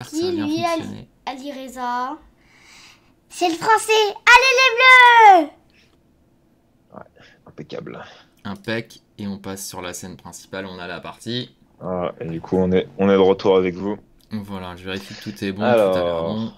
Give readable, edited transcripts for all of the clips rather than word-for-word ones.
Ça a Qui, bien lui, fonctionné. Ali Reza? C'est le français. Allez les bleus! Ouais, impeccable. Impec. Et on passe sur la scène principale. On a la partie. Ah, et du coup, on est de retour avec vous. Voilà, je vérifie que tout est bon, tout a l'air bon. Alors,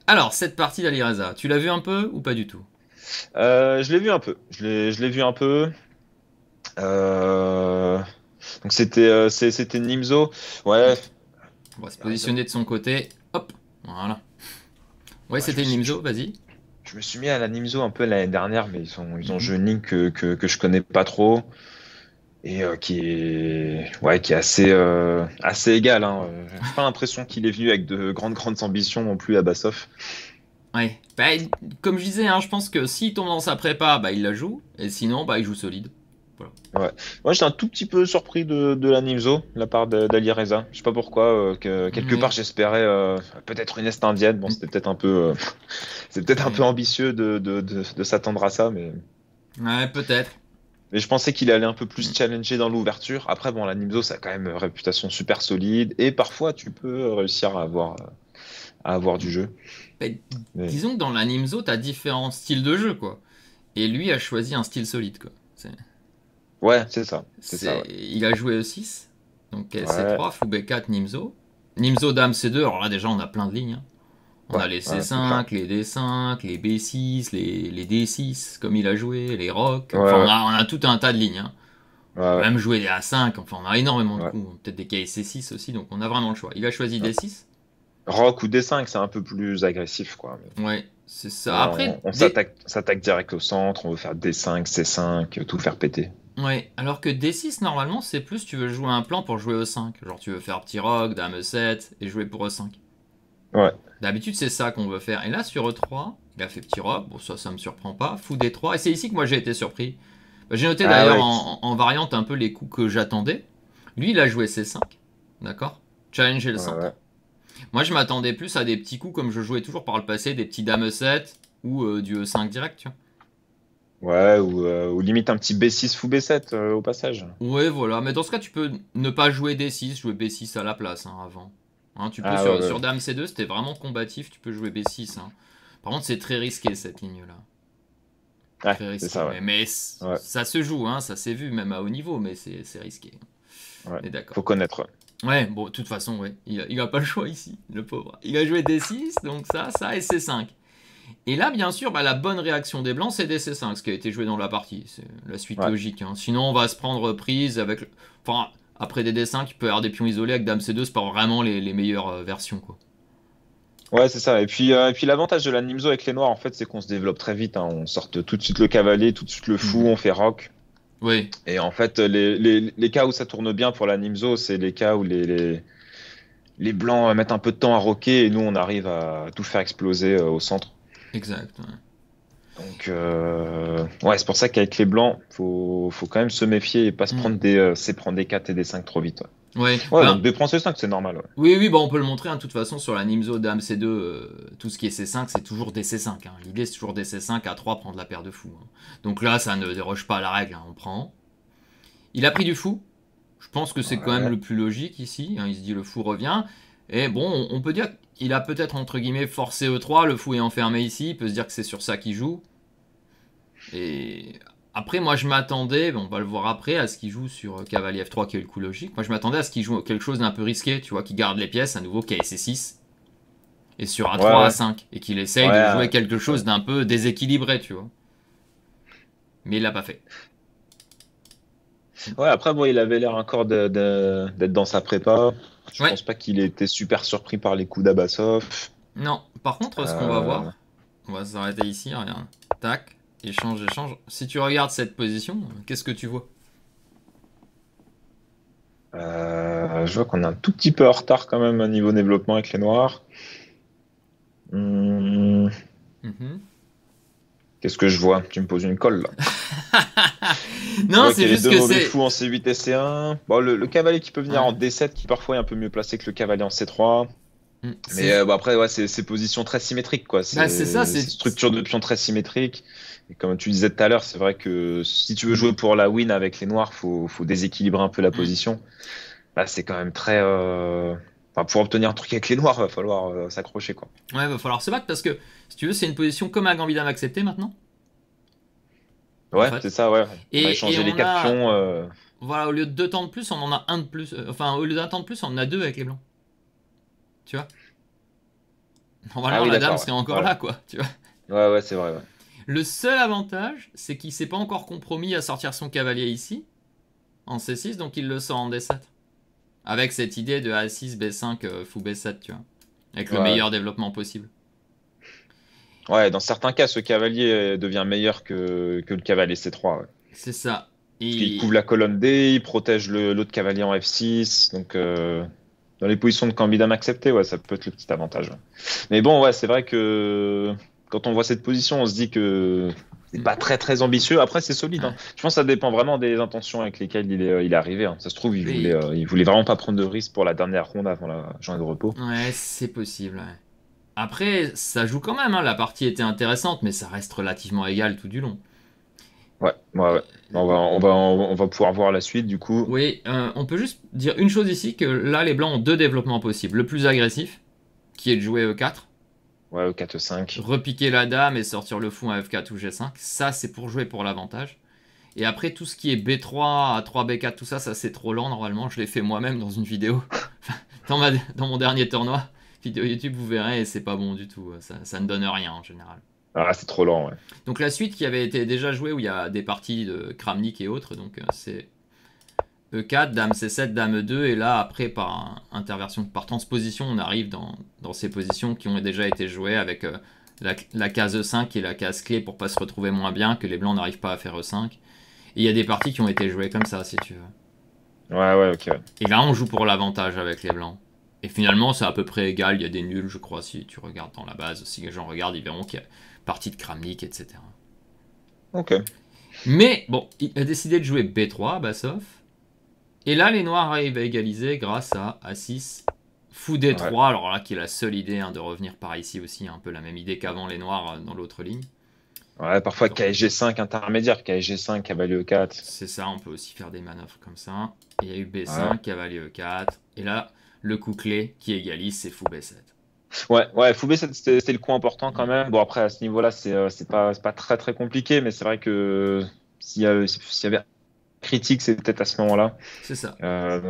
Alors, cette partie d'Alireza, tu l'as vu un peu ou pas du tout? je l'ai vu un peu. Je l'ai vu un peu. Euh, donc c'était Nimzo. Ouais. On va se Reza. positionner de son côté. Hop, voilà. Ouais, Ouais, c'était Nimzo, vas-y. je me suis mis à la Nimzo un peu l'année dernière, mais ils ont Mhm. joué une ligne que je connais pas trop et qui est assez égal. Hein. J'ai pas l'impression qu'il est venu avec de grandes ambitions non plus à Bassoff. Ouais, bah, comme je disais, hein, je pense que s'il tombe dans sa prépa, bah, il la joue. Et sinon, bah, il joue solide. Voilà. Ouais. Moi, j'étais un tout petit peu surpris de la Nimzo, de la part d'Ali Reza. Je sais pas pourquoi. Quelque part, Ouais. j'espérais peut-être une Est indienne. Bon, c'était peut-être un peu, c'est peut-être un peu Ouais, ambitieux de s'attendre à ça, ouais, peut-être. mais je pensais qu'il allait un peu plus Mm. challenger dans l'ouverture. Après, bon, la Nimzo, ça a quand même une réputation super solide et parfois, tu peux réussir à avoir du jeu. Bah, Mais disons que dans la Nimzo, t'as différents styles de jeu, quoi. Et lui a choisi un style solide, quoi. ouais, c'est ça, ouais. Il a joué E6, donc Ouais, C3, Fou B4, Nimzo. Nimzo Dame C2, alors là déjà on a plein de lignes, hein. On a ouais, les ouais, c'est clair. C5, les D5, les B6, les D6, comme il a joué, les rocs. Ouais, Enfin, ouais, on a tout un tas de lignes, hein. On peut ouais, même jouer des A5, enfin, on a énormément de ouais. coups. Peut-être des KC6 aussi, donc on a vraiment le choix. Il a choisi Ouais. D6. Rock ou D5, c'est un peu plus agressif, quoi. Ouais, c'est ça. Là, Après, on s'attaque direct au centre, on veut faire D5, C5, tout faire péter. ouais, alors que D6, normalement, c'est plus tu veux jouer un plan pour jouer E5. Genre, tu veux faire petit roc, dame E7 et jouer pour E5. Ouais, D'habitude, c'est ça qu'on veut faire. Et là, sur E3, il a fait petit rock. Bon, ça me surprend pas. Fou D3. Et c'est ici que moi j'ai été surpris. Bah, j'ai noté ah d'ailleurs ouais, en variante un peu les coups que j'attendais. Lui, il a joué C5. D'accord. Challenger le ouais, ouais. centre. Moi, je m'attendais plus à des petits coups comme je jouais toujours par le passé, des petits dame E7 ou du E5 direct, tu vois. Ouais, ou limite un petit B6 fou B7 au passage. Ouais, voilà. Mais dans ce cas, tu peux ne pas jouer D6, jouer B6 à la place, hein, avant. Hein, tu peux Ah ouais, sur ouais. Dame C2, c'était vraiment combatif, tu peux jouer B6, hein. Par contre, c'est très risqué cette ligne-là. Ouais, Très c'est risqué. ça, ouais. Mais Ouais, ça se joue, hein, ça s'est vu même à haut niveau, mais c'est risqué. ouais. On est d'accord. Faut connaître. Ouais, bon, de toute façon, ouais. Il a pas le choix ici, le pauvre. Il a joué D6, donc ça et C5. Et là, bien sûr, bah, la bonne réaction des blancs, c'est des C5, ce qui a été joué dans la partie. C'est la suite Ouais. logique, hein. Sinon, on va se prendre prise avec. Enfin, après des D5, il peut y avoir des pions isolés avec Dame C2, c'est pas vraiment les meilleures versions, quoi. Ouais, c'est ça. Et puis l'avantage de la Nimzo avec les noirs, en fait, c'est qu'on se développe très vite. Hein. On sort tout de suite le cavalier, tout de suite le fou, Mhm. on fait rock. Oui, Et en fait, les cas où ça tourne bien pour la Nimzo, c'est les cas où les blancs mettent un peu de temps à rocker et nous, on arrive à tout faire exploser au centre. exact. Ouais. Donc, ouais, c'est pour ça qu'avec les blancs, faut quand même se méfier et pas se Mm. prendre c'est prendre des 4 et des 5 trop vite. Ouais, Ouais, ouais, ben, donc des prendre C5, c'est normal. Ouais. oui, oui, bah on peut le montrer, hein, de toute façon, sur la Nimzo Dame C2, tout ce qui est C5, c'est toujours des C5, hein. L'idée, c'est toujours des C5 à 3, prendre la paire de fous, hein. Donc là, ça ne déroge pas à la règle, hein, on prend. Il a pris du fou. Je pense que c'est quand même Ouais. le plus logique ici, hein. Il se dit le fou revient. Et bon, on peut dire qu'il a peut-être entre guillemets forcé E3, le fou est enfermé ici, il peut se dire que c'est sur ça qu'il joue. Et après, moi je m'attendais, on va le voir après, à ce qu'il joue sur cavalier F3 qui est le coup logique. Moi je m'attendais à ce qu'il joue quelque chose d'un peu risqué, tu vois, qu'il garde les pièces, à nouveau KC6, et sur Ouais, A3, ouais. A5, et qu'il essaye Ouais, de jouer quelque c'est ça. chose d'un peu déséquilibré, tu vois. Mais il l'a pas fait. Ouais, après, bon, il avait l'air encore d'être dans sa prépa. Je Ouais, pense pas qu'il ait été super surpris par les coups d'Abassov. non. Par contre, ce qu'on va Euh, voir, on va s'arrêter ici, regarde. Tac, échange, échange. Si tu regardes cette position, qu'est-ce que tu vois? je vois qu'on est un tout petit peu en retard quand même au niveau développement avec les noirs. Hmm, Mhm. qu'est-ce que je vois? Tu me poses une colle là. Je Non, vois c'est qu'il y a les juste deux que mauvais c'est. fous en C8 et C1. Bon, le cavalier qui peut venir Ouais. en D7, qui parfois est un peu mieux placé que le cavalier en C3. Mais C'est. bon, après, ouais, c'est position très symétrique, quoi. Bah, c'est ça, C'est structure de pion très symétrique. Et comme tu disais tout à l'heure, c'est vrai que si tu veux jouer pour la win avec les noirs, faut déséquilibrer un peu la Mm. position. Là, c'est quand même très. Enfin, pour obtenir un truc avec les noirs, va falloir s'accrocher, quoi. Ouais, va falloir se battre parce que, si tu veux, c'est une position comme à Gambit Dame accepté maintenant, en Ouais, c'est fait. ça, ouais. On a Et échangé les on 4 a, pions. voilà, au lieu de 2 temps de plus, on en a un de plus. Enfin, au lieu d'un temps de plus, on en a 2 avec les blancs. Tu vois? Ah Normalement, oui, la dame d'accord, serait ouais. encore Ouais, là, quoi. Tu vois? ouais, ouais, c'est vrai, ouais. Le seul avantage, c'est qu'il s'est pas encore compromis à sortir son cavalier ici, en C6, donc il le sort en D7. Avec cette idée de A6, B5, fou B7, tu vois. Avec le Ouais. meilleur développement possible. Ouais, dans certains cas, ce cavalier devient meilleur que le cavalier C3, ouais. C'est ça. Parce qu'il couvre Et la colonne D, il protège l'autre cavalier en F6. Donc, dans les positions de Cambidam acceptées, ouais, ça peut être le petit avantage, ouais. Mais bon, ouais, c'est vrai que quand on voit cette position, on se dit que c'est pas très très ambitieux. Après, c'est solide, hein. ouais. Je pense que ça dépend vraiment des intentions avec lesquelles il est arrivé, hein. Ça se trouve, Et- il voulait vraiment pas prendre de risque pour la dernière ronde avant la journée de repos. ouais, c'est possible. Ouais. Après, ça joue quand même, hein. La partie était intéressante, mais ça reste relativement égal tout du long. Ouais, ouais, ouais. On va pouvoir voir la suite, du coup. Oui, on peut juste dire une chose ici, que là, les blancs ont 2 développements possibles. Le plus agressif, qui est de jouer E4, Ouais, au 4-5. repiquer la dame et sortir le fou à F4 ou G5. Ça, c'est pour jouer pour l'avantage. Et après, tout ce qui est B3, A3, B4, tout ça, ça c'est trop lent normalement. Je l'ai fait moi-même dans une vidéo. Dans mon dernier tournoi. Vidéo YouTube, vous verrez, et c'est pas bon du tout. Ça ne donne rien en général. Ah, c'est trop lent, ouais. Donc la suite qui avait été déjà jouée, où il y a des parties de Kramnik et autres, donc c'est E4, Dame C7, Dame E2, et là après interversion, par transposition, on arrive dans ces positions qui ont déjà été jouées avec la case E5 qui est la case clé pour pas se retrouver moins bien, que les blancs n'arrivent pas à faire E5. Et il y a des parties qui ont été jouées comme ça, si tu veux. Ouais, ouais, ok, ouais. Et là, on joue pour l'avantage avec les blancs. Et finalement, c'est à peu près égal. Il y a des nuls, je crois, si tu regardes dans la base. Si les gens regardent, ils verront qu'il y a partie de Kramnik, etc. Ok. Mais bon, il a décidé de jouer B3, Bassov. Et là, les noirs arrivent à égaliser grâce à A6, fou Ouais. D3. Alors là, qui est la seule idée, hein, de revenir par ici aussi. Un peu la même idée qu'avant les noirs dans l'autre ligne. Ouais, parfois KSG5 intermédiaire, KSG5, cavalier E4. C'est ça, on peut aussi faire des manœuvres comme ça. Et il y a eu Ouais. B5, cavalier E4. Et là, le coup clé qui égalise, c'est fou B7. Ouais, ouais, Foubé, c'était le coup important quand même. Bon, après, à ce niveau-là, c'est pas très très compliqué, mais c'est vrai que s'il y avait critique, c'est peut-être à ce moment-là. C'est ça.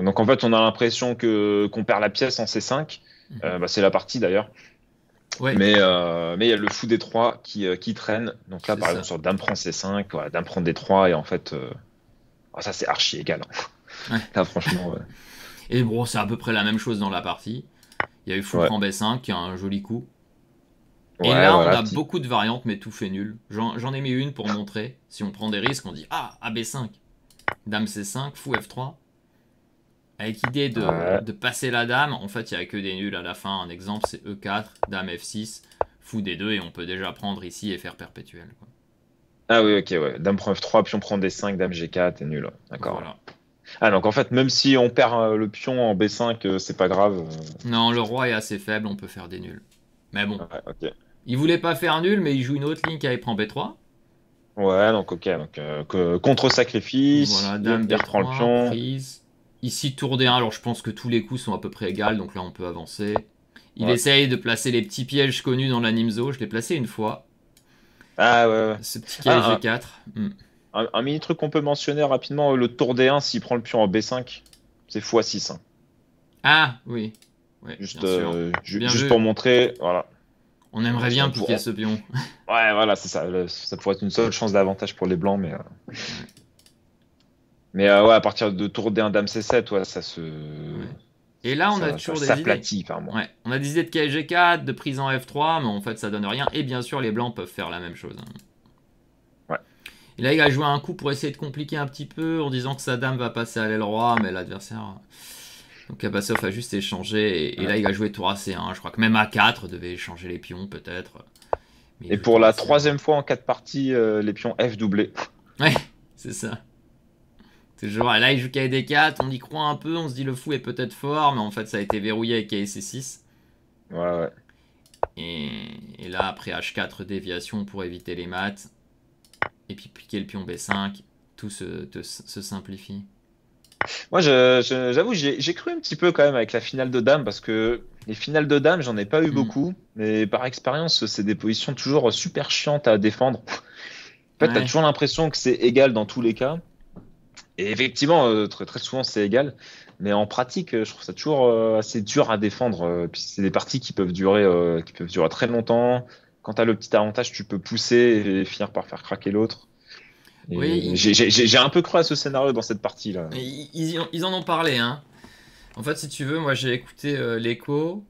Donc en fait, on a l'impression que qu'on perd la pièce en C5. Bah, c'est la partie d'ailleurs. Ouais, Mais il y a le fou D3 qui traîne. Donc là, c'est par exemple, ça. sur Dame prend C5, voilà, Dame prend D3, et en fait, ça c'est archi égal, hein. Ouais. Là, franchement, Et bon, c'est à peu près la même chose dans la partie. Il y a eu fou ouais. prend B5, qui a un joli coup. Et Ouais, là, on voilà, a petit. beaucoup de variantes, mais tout fait nul. J'en ai mis une pour montrer. Si on prend des risques, on dit ah, AB5, Dame C5, fou F3. Avec l'idée Ouais. de passer la dame, en fait, il n'y a que des nuls à la fin. Un exemple, c'est E4, Dame F6, fou D2, et on peut déjà prendre ici et faire perpétuel, quoi. Ah oui, ok, ouais. Dame prend F3, puis on prend D5, Dame G4, et nul, ouais. D'accord, ouais. Voilà. Ah, donc en fait, même si on perd le pion en B5, c'est pas grave. Non, le roi est assez faible, on peut faire des nuls. Mais bon, Ouais, ok. il voulait pas faire nul, mais il joue une autre ligne qui prend B3. Ouais, donc ok. Donc, contre-sacrifice, Voilà, Dame il reprend le B3, pion. prise. Ici, tour D1, alors je pense que tous les coups sont à peu près égaux, donc là on peut avancer. Il Ouais. essaye de placer les petits pièges connus dans la Nimzo, je l'ai placé une fois. Ah, ouais, ouais. Ce petit piège Ah, G4. un mini truc qu'on peut mentionner rapidement, le tour D1, s'il prend le pion en B5, c'est x6, hein. Ah, oui. Oui, bien sûr. Bien Juste vu. pour montrer, voilà. On aimerait bien On piquer pourra- ce pion. Ouais, voilà, c'est ça. Ça pourrait être une seule chance d'avantage pour les blancs, mais ouais, à partir de tour D1, Dame C7, ouais, Ouais. Et là, on a ça toujours des idées. s'aplatit par moi. Ouais, on a des idées de KG4, de prise en F3, mais en fait ça donne rien. Et bien sûr, les blancs peuvent faire la même chose, hein. Ouais. Et là, il a joué un coup pour essayer de compliquer un petit peu, en disant que sa dame va passer à l'aile roi, mais l'adversaire. Donc Abbasov a juste échangé, et là il a joué tour AC1. Je crois que même A4 devait échanger les pions, peut-être. Mais il Et joue pour tour la AC1. troisième fois en 4 parties, les pions F doublés. Ouais, c'est ça. Toujours, là il joue KD4, on y croit un peu, on se dit le fou est peut-être fort, mais en fait ça a été verrouillé avec KC6. Ouais, ouais. Et là, après H4, déviation pour éviter les maths. Et puis piquer le pion B5. Tout se simplifie. Moi, j'avoue, j'ai cru un petit peu quand même avec la finale de dames parce que les finales de dames, j'en ai pas eu Hmm. beaucoup. Mais par expérience, c'est des positions toujours super chiantes à défendre. En fait, t'as Ouais. toujours l'impression que c'est égal dans tous les cas. Et effectivement, très, très souvent, c'est égal. Mais en pratique, je trouve ça toujours assez dur à défendre. Puis c'est des parties qui peuvent durer très longtemps. Quand t'as le petit avantage, tu peux pousser et finir par faire craquer l'autre. Et Oui, j'ai un peu cru à ce scénario dans cette partie-là. ils en ont parlé, hein. En fait, si tu veux, moi j'ai écouté l'écho,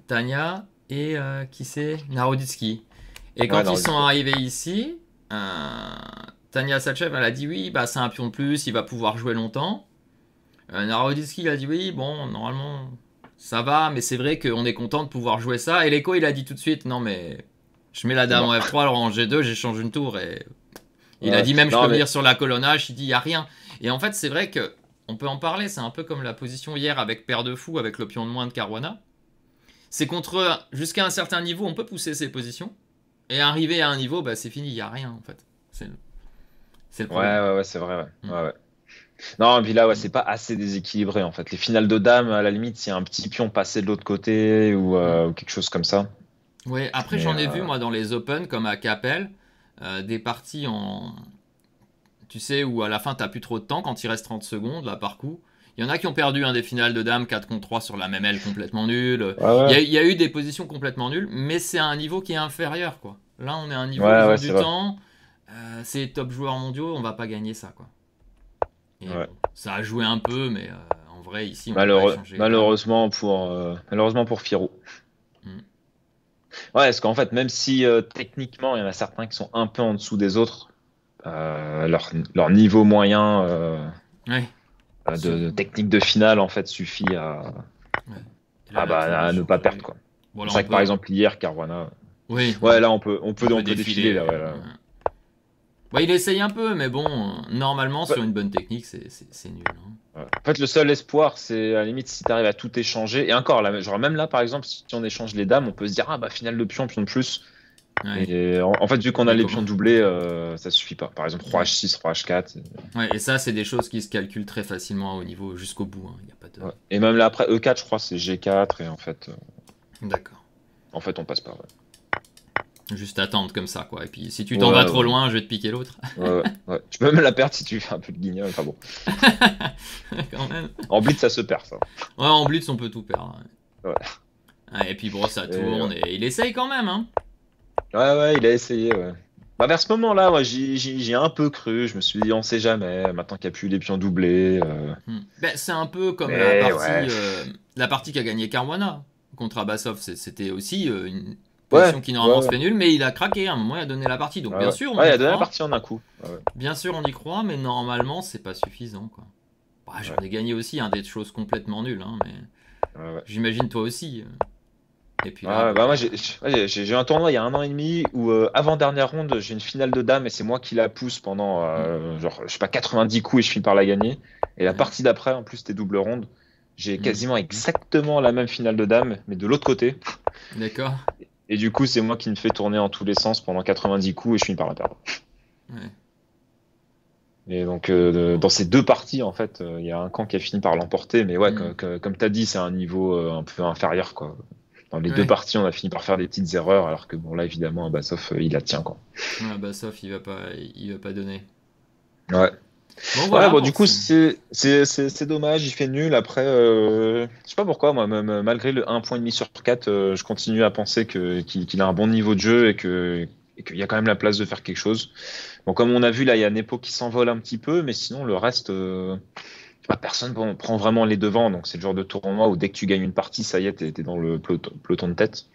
Tanya et qui c'est Naroditsky. Et Ouais, quand ils non, sont arrivés ici, Tanya Sachev, elle a dit oui, bah c'est un pion de plus, il va pouvoir jouer longtemps. Naroditsky, il a dit oui, bon, normalement ça va, mais c'est vrai qu'on est content de pouvoir jouer ça. Et l'écho, il a dit tout de suite non, mais je mets la c'est dame en mort. F3, alors en G2, j'échange une tour. Et il a Ouais. dit même je peux Non, mais venir sur la colonnage, il dit il y a rien. Et en fait, c'est vrai que on peut en parler, c'est un peu comme la position hier avec Paire de Fou, avec le pion de moins de Caruana. C'est contre, jusqu'à un certain niveau, on peut pousser ses positions. Et arriver à un niveau, bah, c'est fini, il n'y a rien en fait. C'est le ouais, problème. ouais, ouais, c'est vrai, ouais. Mm. Ouais, ouais. Non, et puis là, ouais, c'est pas assez déséquilibré en fait. Les finales de dames, à la limite, s'il y a un petit pion passé de l'autre côté Mm. ou quelque chose comme ça. Oui, après Mais j'en ai vu moi dans les Open, comme à Capel, des parties en. Tu sais, où à la fin t'as plus trop de temps quand il reste 30 secondes là par coup. Il y en a qui ont perdu des finales de dames 4 contre 3 sur la même aile complètement nulle. ouais, ouais, Il y a eu des positions complètement nulles, mais c'est un niveau qui est inférieur quoi. Là on est à un niveau, ouais, ils ont ouais, du c'est vrai. temps, c'est les top joueurs mondiaux, on va pas gagner ça quoi. Et Ouais. bon, ça a joué un peu, mais en vrai ici on peut pas échanger les dames. Malheureusement pour Firo. Mm. Ouais, parce qu'en fait, même si techniquement, il y en a certains qui sont un peu en dessous des autres, leur niveau moyen Ouais. de technique de finale en fait suffit Ouais. Et là à ne l'intelligence, pas perdre oui. quoi. Bon C'est là vrai on que par peut. exemple hier, Caruana. Oui, Ouais, là on peut on peut défiler défiler. là, ouais, là. Ouais, il essaye un peu, mais bon, normalement Ouais, sur une bonne technique, c'est nul, hein. ouais. En fait, le seul espoir, c'est à la limite si tu arrives à tout échanger. Et encore, là, genre même là, par exemple, si on échange les dames, on peut se dire ah bah finale de pion de plus. Ouais. Et en fait, vu qu'on a Mais les comment? pions doublés, ça suffit pas. Par exemple, roi Ouais. H6, roi H4. Ouais, et ça, c'est des choses qui se calculent très facilement au niveau jusqu'au bout, hein. Il y a pas de. Ouais. Et même là après E4, je crois, c'est G4 et D'accord. en fait, on passe pas. Ouais, Juste attendre comme ça, quoi. Et puis si tu t'en vas ouais, trop ouais. loin, je vais te piquer l'autre. Ouais. Tu peux même la perdre si tu fais un peu de guignol. Enfin bon, Quand même. en blitz, ça se perd ça. Ouais, en blitz, on peut tout perdre, Ouais. ouais. Ouais, et puis bon, ça Et, tourne, et il essaye quand même, hein. ouais, il a essayé. Ouais. Bah, vers ce moment-là, moi, j'y ai un peu cru. Je me suis dit, on sait jamais. Maintenant qu'il n'y a plus les pions doublés. Ben, c'est un peu comme Mais ouais, la partie qu'a gagné Caruana contre Abbasov. C'était aussi une ouais, position qui ouais, normalement se ouais. fait nulle, mais il a craqué. À un moment, il a donné la partie. Donc Ouais, bien ouais. sûr, on Ouais, il y a donné la croit. partie en un coup. Ouais, Bien sûr, on y croit, mais normalement, c'est pas suffisant, quoi. Bah, j'en ouais, ai gagné aussi, hein, des choses complètement nulles, hein, mais ouais, ouais. j'imagine toi aussi. Et puis là, Ouais, bon bah moi bah. j'ai eu un tournoi il y a un an et demi où avant dernière ronde j'ai une finale de dames et c'est moi qui la pousse pendant Hmm, genre je sais pas 90 coups et je finis par la gagner et la ouais, partie d'après en plus c'était double ronde j'ai hmm. quasiment exactement la même finale de dames mais de l'autre côté D'accord. et du coup c'est moi qui me fais tourner en tous les sens pendant 90 coups et je finis par la perdre Ouais. et donc Bon. dans ces deux parties en fait il y a un camp qui a fini par l'emporter mais ouais Hmm. comme t'as dit c'est un niveau un peu inférieur quoi. Dans les deux Ouais. parties, on a fini par faire des petites erreurs, alors que bon, là, évidemment, Abbasov, il la tient, quoi. Ouais, bah sauf il va pas donner. Ouais. Bon Ouais, voilà bon, pour du coup, ça. c'est dommage, il fait nul. Après, je sais pas pourquoi, moi, même malgré le 1,5 sur 4, je continue à penser qu'il a un bon niveau de jeu et qu'il y a quand même la place de faire quelque chose. Bon, comme on a vu, là, il y a Nepo qui s'envole un petit peu, mais sinon, le reste, personne prend vraiment les devants. Donc, c'est le genre de tournoi où dès que tu gagnes une partie, ça y est, t'es dans le peloton de tête.